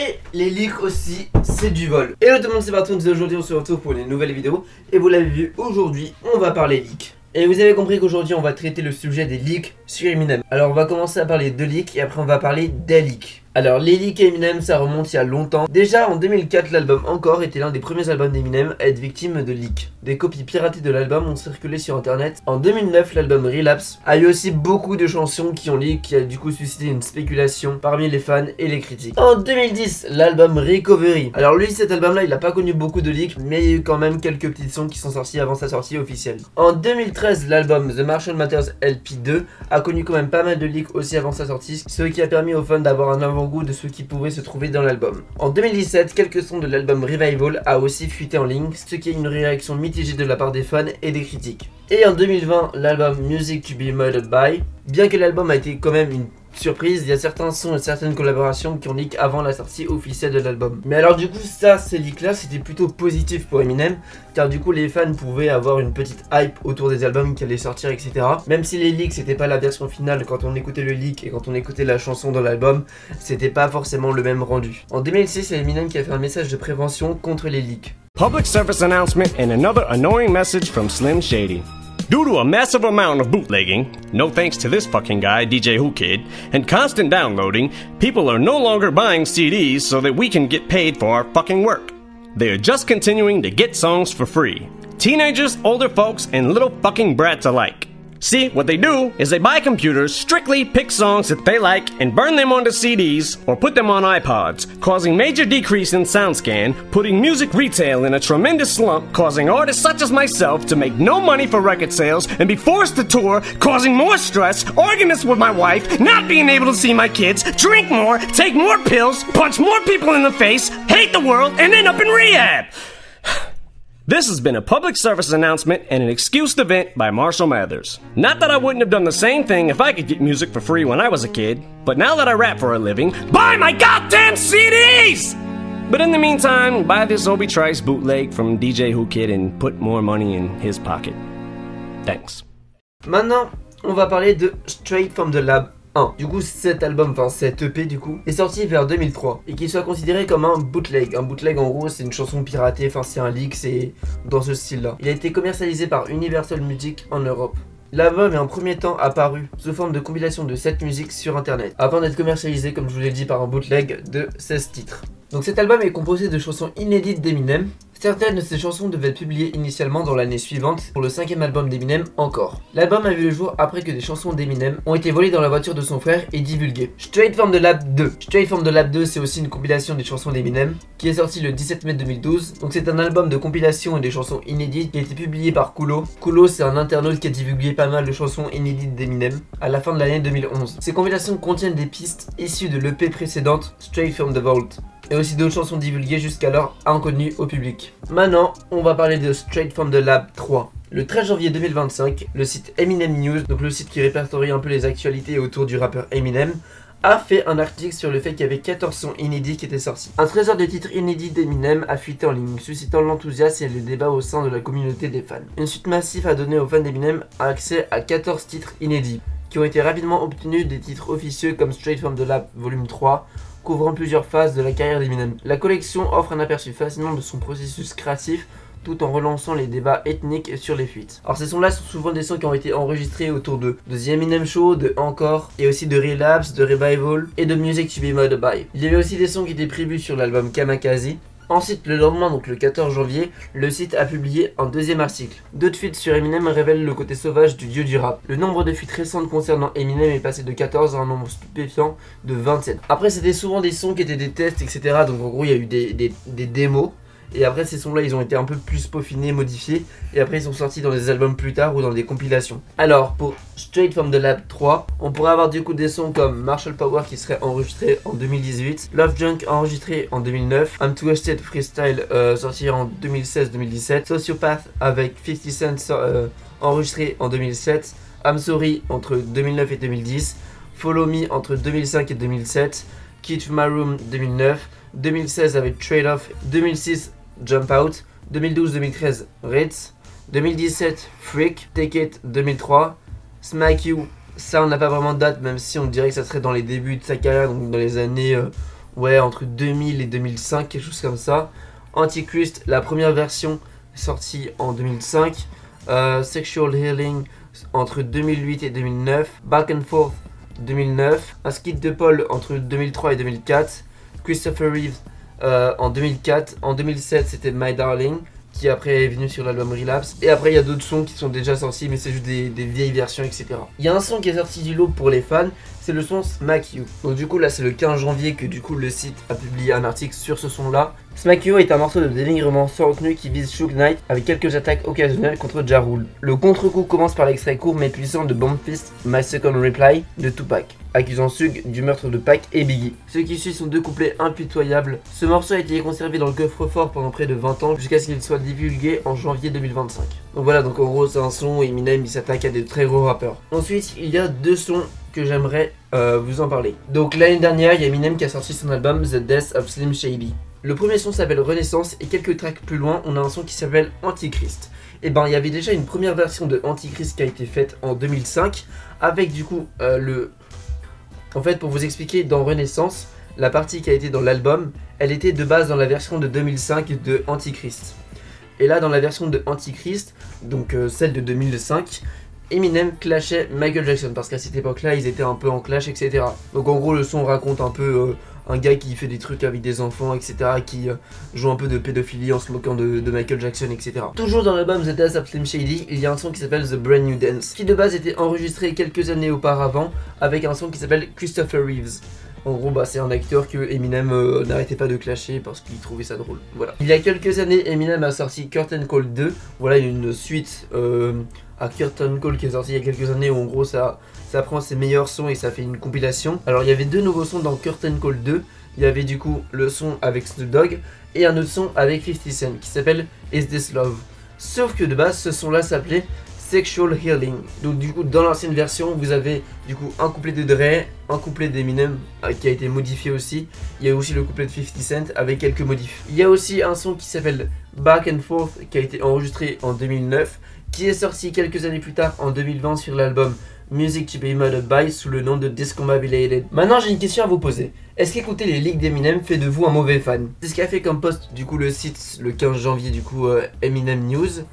Et les leaks aussi, c'est du vol. Hello tout le monde, c'est Barton, aujourd'hui on se retrouve pour une nouvelle vidéo. Et vous l'avez vu, aujourd'hui on va parler leaks. Et vous avez compris qu'aujourd'hui on va traiter le sujet des leaks sur Eminem. Alors on va commencer à parler de leaks et après on va parler des leaks. Alors les leaks Eminem, ça remonte il y a longtemps. Déjà en 2004, l'album Encore était l'un des premiers albums d'Eminem à être victime de leaks. Des copies piratées de l'album ont circulé sur internet. En 2009, l'album Relapse a eu aussi beaucoup de chansons qui ont leak, qui a du coup suscité une spéculation parmi les fans et les critiques. En 2010, l'album Recovery. Alors lui, cet album là, il a pas connu beaucoup de leaks, mais il y a eu quand même quelques petits sons qui sont sortis avant sa sortie officielle. En 2013, l'album The Marshall Mathers LP2 a connu quand même pas mal de leaks aussi avant sa sortie, ce qui a permis aux fans d'avoir un avant-goût de ce qui pouvait se trouver dans l'album. En 2017, quelques sons de l'album Revival a aussi fuité en ligne, ce qui est une réaction mitigée de la part des fans et des critiques. Et en 2020, l'album Music to be Murdered by, bien que l'album a été quand même une surprise, il y a certains sons et certaines collaborations qui ont leak avant la sortie officielle de l'album. Mais alors du coup ça, ces leaks là, c'était plutôt positif pour Eminem, car du coup les fans pouvaient avoir une petite hype autour des albums qui allaient sortir, etc. Même si les leaks c'était pas la version finale, quand on écoutait le leak et quand on écoutait la chanson dans l'album, c'était pas forcément le même rendu. En 2006, c'est Eminem qui a fait un message de prévention contre les leaks. Public service announcement and another annoying message from Slim Shady. Due to a massive amount of bootlegging, no thanks to this fucking guy, DJ Who Kid, and constant downloading, people are no longer buying CDs so that we can get paid for our fucking work. They are just continuing to get songs for free. Teenagers, older folks, and little fucking brats alike. See, what they do is they buy computers, strictly pick songs that they like, and burn them onto CDs or put them on iPods, causing major decrease in SoundScan, putting music retail in a tremendous slump, causing artists such as myself to make no money for record sales and be forced to tour, causing more stress, arguments with my wife, not being able to see my kids, drink more, take more pills, punch more people in the face, hate the world, and end up in rehab. This has been a public service announcement and an excused event by Marshall Mathers. Not that I wouldn't have done the same thing if I could get music for free when I was a kid, but now that I rap for a living, buy my goddamn CDs! But in the meantime, buy this Obi Trice bootleg from DJ Who Kid and put more money in his pocket. Thanks. Maintenant, on va parler de Straight from the Lab 1. Du coup, cet album, enfin cet EP du coup, est sorti vers 2003 et qu'il soit considéré comme un bootleg. Un bootleg en gros, c'est une chanson piratée, enfin c'est un leak, c'est dans ce style-là. Il a été commercialisé par Universal Music en Europe. L'album est en premier temps apparu sous forme de compilation de 7 musiques sur internet, avant d'être commercialisé, comme je vous l'ai dit, par un bootleg de 16 titres. Donc cet album est composé de chansons inédites d'Eminem. Certaines de ces chansons devaient être publiées initialement dans l'année suivante pour le 5e album d'Eminem, Encore. L'album a vu le jour après que des chansons d'Eminem ont été volées dans la voiture de son frère et divulguées. Straight from the Lab 2. Straight from the Lab 2, c'est aussi une compilation des chansons d'Eminem qui est sortie le 17 mai 2012. Donc c'est un album de compilation et des chansons inédites qui a été publié par Kulo. Kulo, c'est un internaute qui a divulgué pas mal de chansons inédites d'Eminem à la fin de l'année 2011. Ces compilations contiennent des pistes issues de l'EP précédente, Straight from the Vault, et aussi d'autres chansons divulguées jusqu'alors inconnues au public. Maintenant, on va parler de Straight from the Lab 3. Le 13 janvier 2025, le site Eminem News, donc le site qui répertorie un peu les actualités autour du rappeur Eminem, a fait un article sur le fait qu'il y avait 14 sons inédits qui étaient sortis. Un trésor de titres inédits d'Eminem a fuité en ligne, suscitant l'enthousiasme et le débat au sein de la communauté des fans. Une suite massive a donné aux fans d'Eminem accès à 14 titres inédits, qui ont été rapidement obtenus des titres officieux comme Straight from the Lab Volume 3, couvrant plusieurs phases de la carrière d'Eminem. La collection offre un aperçu fascinant de son processus créatif, tout en relançant les débats ethniques sur les fuites. Alors ces sons-là sont souvent des sons qui ont été enregistrés autour de The Eminem Show, de Encore, et aussi de Relapse, de Revival, et de Music to be Murdered by. Il y avait aussi des sons qui étaient prévus sur l'album Kamikaze. Ensuite, le lendemain, donc le 14 janvier, le site a publié un deuxième article. D'autres fuites sur Eminem révèlent le côté sauvage du dieu du rap. Le nombre de fuites récentes concernant Eminem est passé de 14 à un nombre stupéfiant de 27. Après, c'était souvent des sons qui étaient des tests, etc. Donc en gros, il y a eu des démos. Et après ces sons là ils ont été un peu plus peaufinés, modifiés. Et après ils sont sortis dans des albums plus tard ou dans des compilations. Alors pour Straight from the Lab 3, on pourrait avoir du coup des sons comme Marshall Power qui serait enregistré en 2018, Love Junk enregistré en 2009, I'm Twisted Freestyle sorti en 2016-2017, Sociopath avec 50 Cent enregistré en 2007, I'm Sorry entre 2009 et 2010, Follow Me entre 2005 et 2007, Kid to My Room 2009, 2016 avec Trade Off, 2006 Jump Out, 2012-2013 Ritz, 2017 Freak, Take It 2003, Smack You, ça on n'a pas vraiment de date même si on dirait que ça serait dans les débuts de sa carrière, donc dans les années ouais, entre 2000 et 2005, quelque chose comme ça. Antichrist, la première version sortie en 2005. Sexual Healing entre 2008 et 2009. Back and Forth 2009. Un skit de Paul entre 2003 et 2004. Christopher Reeves en 2004. En 2007, c'était My Darling, qui après est venu sur l'album Relapse. Et après il y a d'autres sons qui sont déjà sortis, mais c'est juste des vieilles versions, etc. Il y a un son qui est sorti du lot pour les fans, c'est le son Smack You. Donc du coup là c'est le 15 janvier que du coup le site a publié un article sur ce son là. Smack You est un morceau de dénigrement sans retenue qui vise Suge Knight avec quelques attaques occasionnelles contre Ja Rule. Le contre-coup commence par l'extrait court mais puissant de Bomb Fist, My Second Reply de Tupac, accusant Suge du meurtre de Pac et Biggie. Ce qui suit sont deux couplets impitoyables. Ce morceau a été conservé dans le coffre-fort pendant près de 20 ans jusqu'à ce qu'il soit divulgué en janvier 2025. Donc voilà, donc en gros c'est un son où Eminem il s'attaque à des très gros rappeurs. Ensuite il y a deux sons que j'aimerais vous en parler. Donc l'année dernière il y a Eminem qui a sorti son album The Death of Slim Shady. Le premier son s'appelle Renaissance et quelques tracks plus loin on a un son qui s'appelle Antichrist. Et ben il y avait déjà une première version de Antichrist qui a été faite en 2005 avec du coup En fait, pour vous expliquer, dans Renaissance, la partie qui a été dans l'album, elle était de base dans la version de 2005 de Antichrist. Et là, dans la version de Antichrist, donc celle de 2005, Eminem clashait Michael Jackson, parce qu'à cette époque-là, ils étaient un peu en clash, etc. Donc en gros, le son raconte un peu un gars qui fait des trucs avec des enfants, etc., qui joue un peu de pédophilie en se moquant de Michael Jackson, etc. Toujours dans l'album The Death of Slim Shady, il y a un son qui s'appelle The Brand New Dance, qui de base était enregistré quelques années auparavant avec un son qui s'appelle Christopher Reeves. En gros, bah, c'est un acteur que Eminem n'arrêtait pas de clasher parce qu'il trouvait ça drôle. Voilà. Il y a quelques années, Eminem a sorti Curtain Call 2. Voilà, une suite à Curtain Call qui est sorti il y a quelques années où en gros ça prend ses meilleurs sons et ça fait une compilation. Alors il y avait deux nouveaux sons dans Curtain Call 2. Il y avait du coup le son avec Snoop Dogg et un autre son avec 50 Cent qui s'appelle Is This Love. Sauf que de base, ce son là s'appelait Sexual Healing. Donc du coup dans l'ancienne version vous avez du coup un couplet de Dre, un couplet d'Eminem qui a été modifié aussi. Il y a aussi le couplet de 50 Cent avec quelques modifs. Il y a aussi un son qui s'appelle Back and Forth qui a été enregistré en 2009, qui est sorti quelques années plus tard en 2020 sur l'album Music to Be Murdered By sous le nom de Discombobulated. Maintenant j'ai une question à vous poser. Est-ce qu'écouter les leaks d'Eminem fait de vous un mauvais fan? C'est ce qu'a fait comme post du coup le site le 15 janvier du coup Eminem News,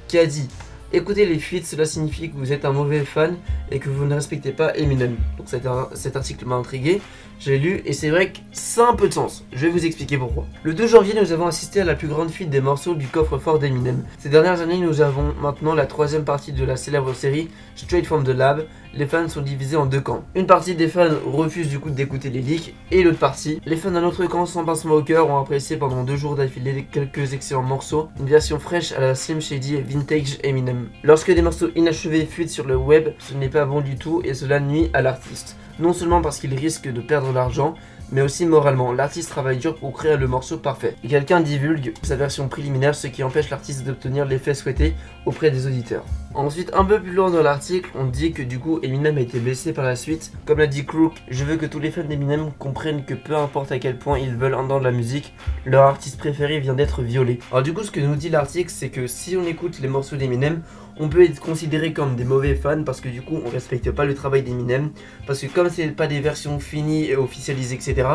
qui a dit: écoutez les fuites, cela signifie que vous êtes un mauvais fan et que vous ne respectez pas Eminem. Donc cet article m'a intrigué, j'ai lu et c'est vrai que ça a un peu de sens. Je vais vous expliquer pourquoi. Le 2 janvier, nous avons assisté à la plus grande fuite des morceaux du coffre-fort d'Eminem. Ces dernières années, nous avons maintenant la troisième partie de la célèbre série Straight from the Lab. Les fans sont divisés en deux camps. Une partie des fans refuse du coup d'écouter les leaks et l'autre partie, les fans d'un autre camp sans pincement au cœur, ont apprécié pendant 2 jours d'affilée quelques excellents morceaux, une version fraîche à la Slim Shady et Vintage Eminem. Lorsque des morceaux inachevés fuitent sur le web, ce n'est pas bon du tout et cela nuit à l'artiste. Non seulement parce qu'il risque de perdre l'argent, mais aussi moralement. L'artiste travaille dur pour créer le morceau parfait. Et quelqu'un divulgue sa version préliminaire, ce qui empêche l'artiste d'obtenir l'effet souhaité auprès des auditeurs. Ensuite, un peu plus loin dans l'article, on dit que du coup Eminem a été blessé par la suite. Comme l'a dit Crook, je veux que tous les fans d'Eminem comprennent que peu importe à quel point ils veulent entendre la musique, leur artiste préféré vient d'être violé. Alors du coup ce que nous dit l'article, c'est que si on écoute les morceaux d'Eminem, on peut être considéré comme des mauvais fans parce que du coup on respecte pas le travail d'Eminem, parce que comme c'est pas des versions finies et officialisées, etc.,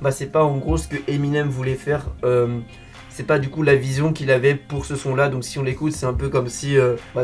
bah c'est pas en gros ce que Eminem voulait faire, c'est pas du coup la vision qu'il avait pour ce son là. Donc si on l'écoute, c'est un peu comme si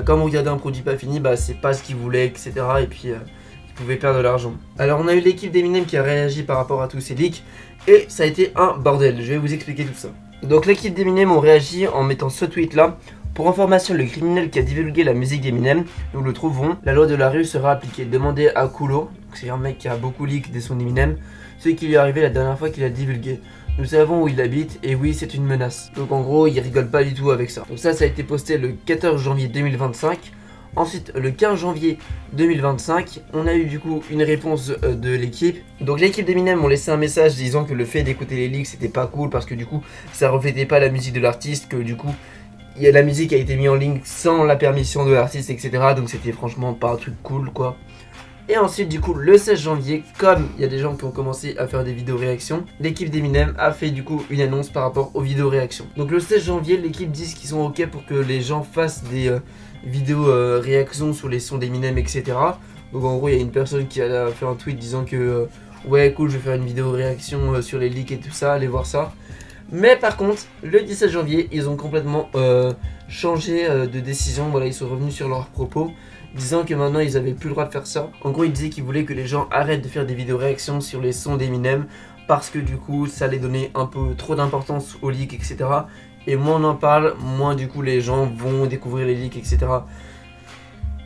comme on regardait un produit pas fini, bah c'est pas ce qu'il voulait, etc., et puis il pouvait perdre de l'argent. Alors on a eu l'équipe d'Eminem qui a réagi par rapport à tous ces leaks et ça a été un bordel. Je vais vous expliquer tout ça. Donc l'équipe d'Eminem ont réagi en mettant ce tweet là: pour information, le criminel qui a divulgué la musique d'Eminem, nous le trouvons, la loi de la rue sera appliquée. Demandez à Kulo, c'est un mec qui a beaucoup leak des sons d'Eminem, ce qui lui est arrivé la dernière fois qu'il a divulgué. Nous savons où il habite et oui, c'est une menace. Donc en gros, il rigole pas du tout avec ça. Donc ça a été posté le 14 janvier 2025. Ensuite, le 15 janvier 2025, on a eu du coup une réponse de l'équipe. Donc l'équipe d'Eminem ont laissé un message disant que le fait d'écouter les leaks c'était pas cool parce que du coup ça reflétait pas la musique de l'artiste, que du coup la musique a été mise en ligne sans la permission de l'artiste, etc. Donc c'était franchement pas un truc cool quoi. Et ensuite du coup le 16 janvier, comme il y a des gens qui ont commencé à faire des vidéos réactions, l'équipe d'Eminem a fait du coup une annonce par rapport aux vidéos réactions. Donc le 16 janvier, l'équipe dit qu'ils sont ok pour que les gens fassent des vidéos réactions sur les sons d'Eminem, etc. Donc en gros il y a une personne qui a fait un tweet disant que ouais cool, je vais faire une vidéo réaction sur les leaks et tout ça, allez voir ça. Mais par contre, le 17 janvier, ils ont complètement changé de décision. Voilà, ils sont revenus sur leurs propos, disant que maintenant ils avaient plus le droit de faire ça. En gros, ils disaient qu'ils voulaient que les gens arrêtent de faire des vidéos réactions sur les sons d'Eminem, parce que du coup, ça allait donner un peu trop d'importance aux leaks, etc. Et moins on en parle, moins du coup les gens vont découvrir les leaks, etc.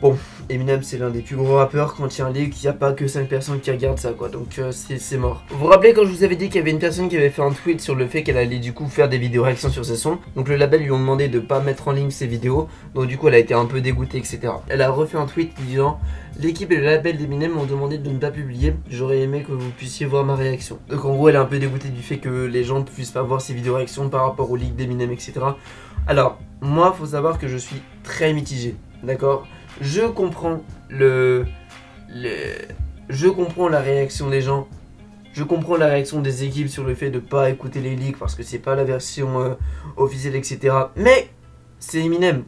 Bon, Eminem c'est l'un des plus gros rappeurs, quand il y a un leak, il n'y a pas que 5 personnes qui regardent ça quoi, donc c'est mort. Vous vous rappelez quand je vous avais dit qu'il y avait une personne qui avait fait un tweet sur le fait qu'elle allait du coup faire des vidéos réactions sur ses sons. Donc le label lui ont demandé de pas mettre en ligne ses vidéos, donc du coup elle a été un peu dégoûtée, etc. Elle a refait un tweet disant: l'équipe et le label d'Eminem m'ont demandé de ne pas publier, j'aurais aimé que vous puissiez voir ma réaction. Donc en gros elle est un peu dégoûtée du fait que les gens ne puissent pas voir ses vidéos réactions par rapport au leak d'Eminem, etc. Alors moi faut savoir que je suis très mitigé, d'accord. Je comprends je comprends la réaction des gens. Je comprends la réaction des équipes sur le fait de pas écouter les leaks parce que c'est pas la version officielle, etc. Mais c'est Eminem.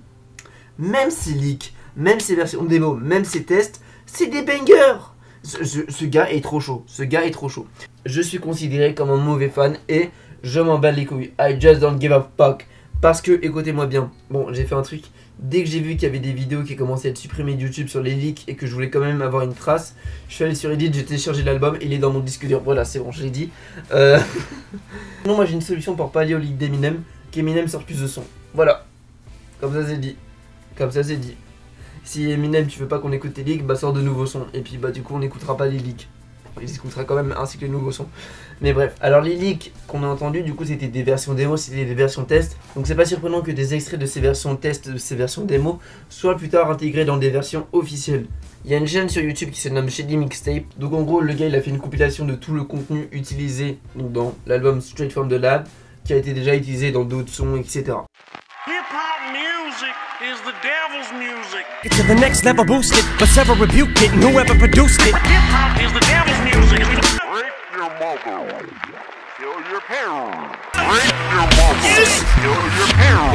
Même ses leaks, même ses versions démo, même ses tests, c'est des bangers. Ce gars est trop chaud. Ce gars est trop chaud. Je suis considéré comme un mauvais fan et je m'en bats les couilles. I just don't give a fuck. Parce que, écoutez-moi bien, bon, j'ai fait un truc. Dès que j'ai vu qu'il y avait des vidéos qui commençaient à être supprimées de YouTube sur les leaks et que je voulais quand même avoir une trace, je suis allé sur Reddit, j'ai téléchargé l'album et il est dans mon disque dur. Voilà, c'est bon, je l'ai dit. Non, moi j'ai une solution pour pallier au leak d'Eminem, qu'Eminem sorte plus de son. Voilà, comme ça c'est dit. Comme ça c'est dit. Si Eminem tu veux pas qu'on écoute tes leaks, bah sors de nouveaux sons. Et puis bah du coup on n'écoutera pas les leaks. Il écoutera quand même ainsi que les nouveaux sons. Mais bref, alors les leaks qu'on a entendus, du coup c'était des versions démo, c'était des versions test. Donc c'est pas surprenant que des extraits de ces versions test, de ces versions démo, soient plus tard intégrés dans des versions officielles. Il y a une chaîne sur YouTube qui se nomme Shady Mixtape. Donc en gros le gars il a fait une compilation de tout le contenu utilisé donc, dans l'album Straight From The Lab, qui a été déjà utilisé dans d'autres sons, etc. Hip-hop music is the devil's music. Get to the next level, boost it, but sever, rebuke it, and whoever produced it. Hip-hop is the devil's music. Rape your mother. Kill your parents. Rape your mother. Kill your parents.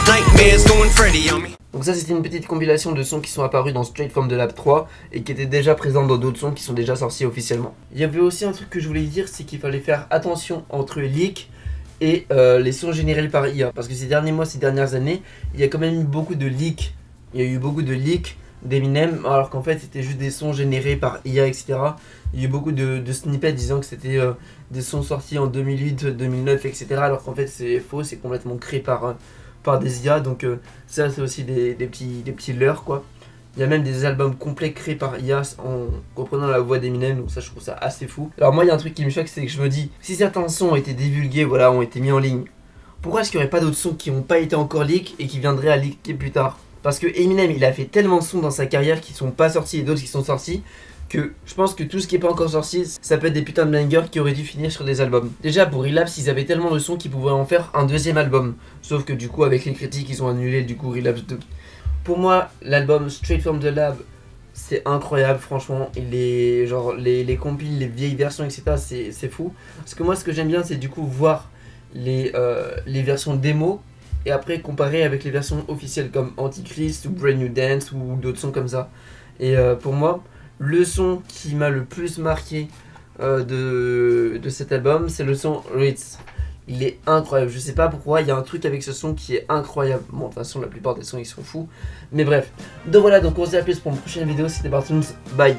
Nightmares going Freddy on me. Donc ça c'était une petite compilation de sons qui sont apparus dans Straight From The Lab 3 et qui étaient déjà présents dans d'autres sons qui sont déjà sortis officiellement. Il y avait aussi un truc que je voulais dire, c'est qu'il fallait faire attention entre leaks et les sons générés par IA. Parce que ces derniers mois, ces dernières années, il y a quand même eu beaucoup de leaks. Il y a eu beaucoup de leaks d'Eminem alors qu'en fait c'était juste des sons générés par IA, etc. Il y a eu beaucoup de snippets disant que c'était des sons sortis en 2008, 2009, etc. Alors qu'en fait c'est faux, c'est complètement créé par des IA, donc ça c'est aussi des petits leurres quoi. Il y a même des albums complets créés par IA en reprenant la voix d'Eminem, donc ça je trouve ça assez fou. Alors moi il y a un truc qui me choque, c'est que je me dis, si certains sons ont été divulgués, voilà, ont été mis en ligne, pourquoi est-ce qu'il n'y aurait pas d'autres sons qui n'ont pas été encore leaks et qui viendraient à leaker plus tard? Parce que Eminem il a fait tellement de sons dans sa carrière qui sont pas sortis et d'autres qui sont sortis, que je pense que tout ce qui est pas encore sorti, ça peut être des putains de bangers qui auraient dû finir sur des albums. Déjà pour Relapse, ils avaient tellement de sons qu'ils pouvaient en faire un deuxième album. Sauf que du coup avec les critiques, ils ont annulé du coup Relapse 2. Pour moi, l'album Straight From The Lab, c'est incroyable franchement. Et les compiles, les vieilles versions, etc. c'est fou. Parce que moi ce que j'aime bien, c'est du coup voir les versions démo et après comparer avec les versions officielles comme Antichrist ou Brand New Dance ou d'autres sons comme ça. Et pour moi, le son qui m'a le plus marqué de cet album, c'est le son Ritz. Il est incroyable, je sais pas pourquoi, il y a un truc avec ce son qui est incroyable. Bon, de toute façon, la plupart des sons ils sont fous. Mais bref. Donc voilà, donc on se dit à plus pour une prochaine vidéo. C'était Bartoons, bye.